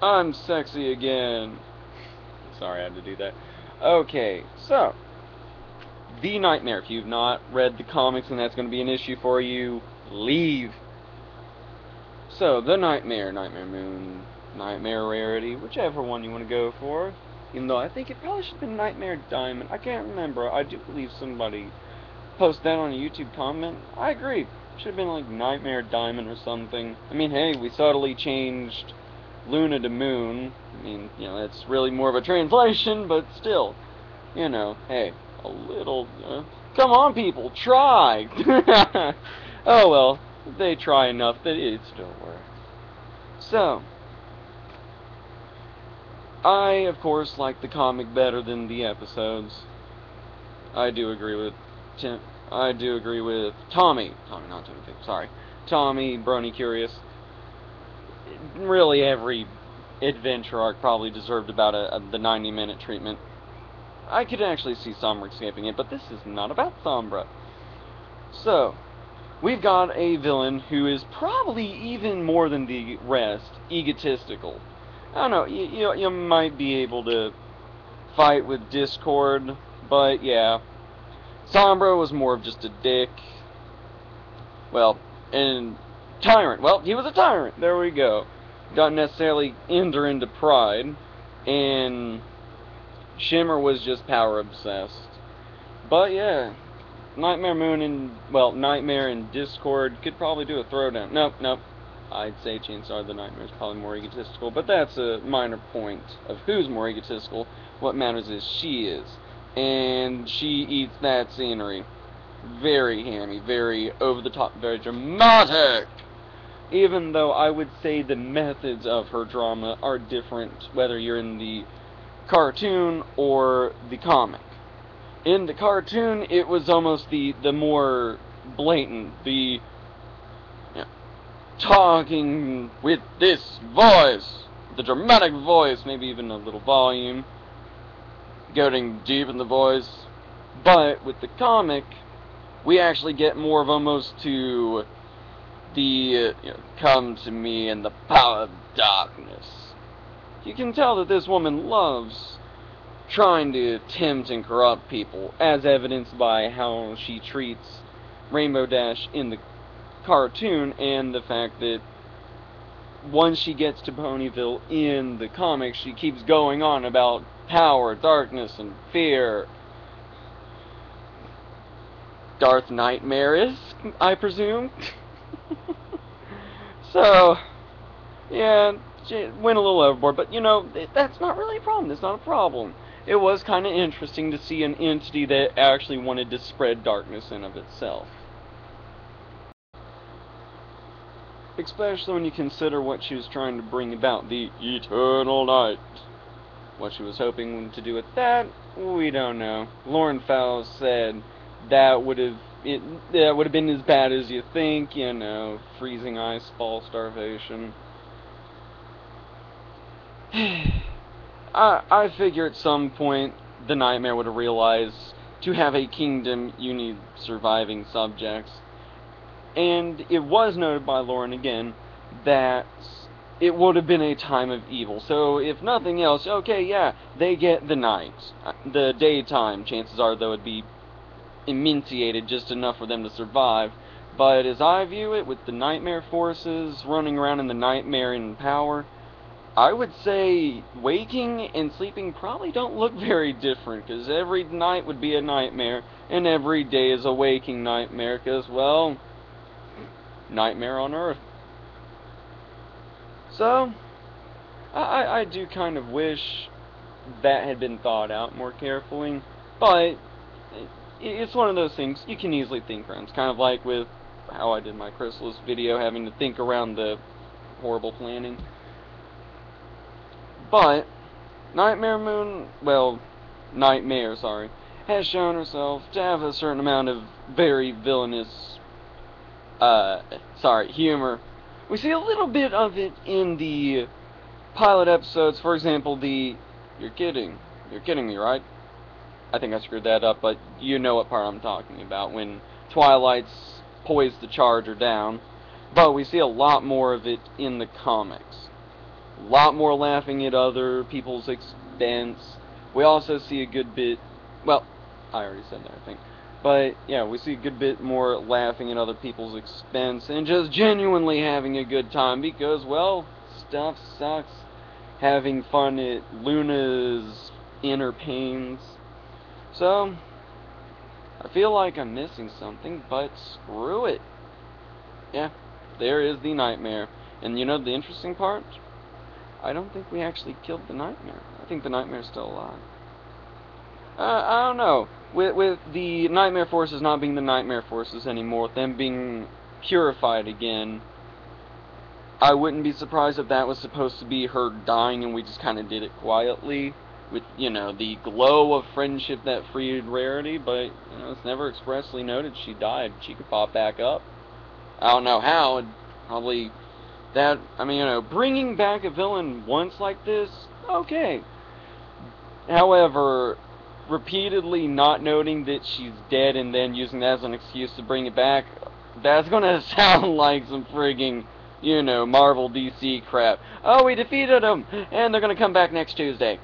I'm sexy again. Sorry, I had to do that. Okay, so, The Nightmare. If you've not read the comics and that's going to be an issue for you, leave. So, The Nightmare, Nighmare Moon, Nightmare Rarity, whichever one you want to go for. Even though I think it probably should have been Nightmare Diamond. I can't remember. I do believe somebody posted that on a YouTube comment. I agree. Should have been like Nightmare Diamond or something. I mean, hey, we subtly changed Luna to Moon. I mean, it's really more of a translation, but still, hey, a little, come on people, try! Oh well, they try enough that it still works. So, I, of course, like the comic better than the episodes. I do agree with Tim. I do agree with Tommy. Tommy, not Timothy. Sorry, Tommy, Brony Curious. Really, every adventure arc probably deserved about the 90-minute treatment. I could actually see Sombra escaping it, but this is not about Sombra. So, we've got a villain who is probably even more than the rest egotistical. I don't know. You might be able to fight with Discord, but yeah. Sombra was more of just a dick. Well, and tyrant. Well, he was a tyrant. There we go. Don't necessarily enter into pride. And Shimmer was just power obsessed. But yeah, Nightmare Moon and, well, Nightmare and Discord could probably do a throwdown. Nope. I'd say chances are the Nightmare is probably more egotistical, but that's a minor point of who's more egotistical. What matters is she is. And she eats that scenery. Very hammy, very over-the-top, very dramatic. Even though I would say the methods of her drama are different, whether you're in the cartoon or the comic. In the cartoon, it was almost the more blatant, the talking with this voice, the dramatic voice, maybe even a little volume, getting deep in the voice. But with the comic, we actually get more of almost to the, come to me in the power of darkness. You can tell that this woman loves trying to tempt and corrupt people, as evidenced by how she treats Rainbow Dash in the cartoon, and the fact that once she gets to Ponyville in the comics, she keeps going on about power, darkness, and fear. Darth Nightmare-esque, I presume. So, yeah, she went a little overboard, but that's not really a problem. That's not a problem. It was kind of interesting to see an entity that actually wanted to spread darkness in of itself. Especially when you consider what she was trying to bring about, the eternal night. What she was hoping to do with that, we don't know. Lauren Fowles said that would have been as bad as you think, freezing ice, fall, starvation. I figure at some point the Nightmare would have realized to have a kingdom you need surviving subjects. And it was noted by Lauren again that it would have been a time of evil. So if nothing else, okay, yeah, they get the night. The daytime, chances are, though, would be emaciated just enough for them to survive. But as I view it, with the Nightmare forces running around in the Nightmare in power, I would say waking and sleeping probably don't look very different, because every night would be a nightmare, and every day is a waking nightmare, because, well, Nightmare on Earth. So, I do kind of wish that had been thought out more carefully, but it's one of those things you can easily think around. It's kind of like with how I did my Chrysalis video, having to think around the horrible planning. But Nightmare Moon, well, Nightmare, sorry, has shown herself to have a certain amount of very villainous humor. We see a little bit of it in the pilot episodes. For example, you're kidding me, right? I think I screwed that up, but you know what part I'm talking about, when Twilight's poised to charge her down. But we see a lot more of it in the comics. A lot more laughing at other people's expense. We also see a good bit, well, I already said that, I think. But, yeah, we see a good bit more laughing at other people's expense and just genuinely having a good time because, well, stuff sucks. Having fun at Luna's inner pains. So, I feel like I'm missing something, but screw it. Yeah, there is the Nightmare. And you know the interesting part? I don't think we actually killed the Nightmare. I think the Nightmare's still alive. I don't know. With the Nightmare Forces not being the Nightmare Forces anymore, them being purified again, I wouldn't be surprised if that was supposed to be her dying and we just kind of did it quietly with, you know, the glow of friendship that freed Rarity, but, you know, it's never expressly noted she died. She could pop back up. I don't know how. Probably that, I mean, you know, bringing back a villain once like this, okay. However, repeatedly not noting that she's dead and then using that as an excuse to bring it back, that's gonna sound like some frigging, you know, Marvel DC crap. Oh, we defeated them, and they're gonna come back next Tuesday.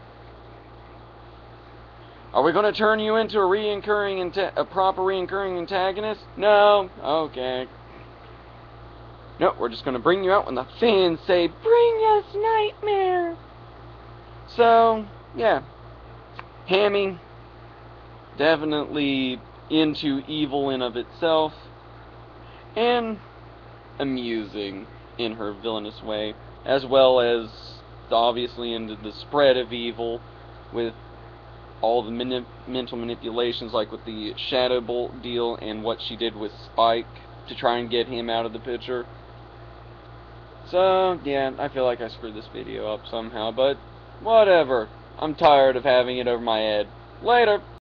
Are we gonna turn you into a proper reoccurring antagonist? No? Okay. No, we're just gonna bring you out when the fans say, "Bring us Nightmare!" So, yeah. Hammy, definitely into evil in of itself, and amusing in her villainous way, as well as obviously into the spread of evil with all the mental manipulations, like with the Shadow Bolt deal and what she did with Spike to try and get him out of the picture. So, yeah, I feel like I screwed this video up somehow, but whatever. I'm tired of having it over my head. Later!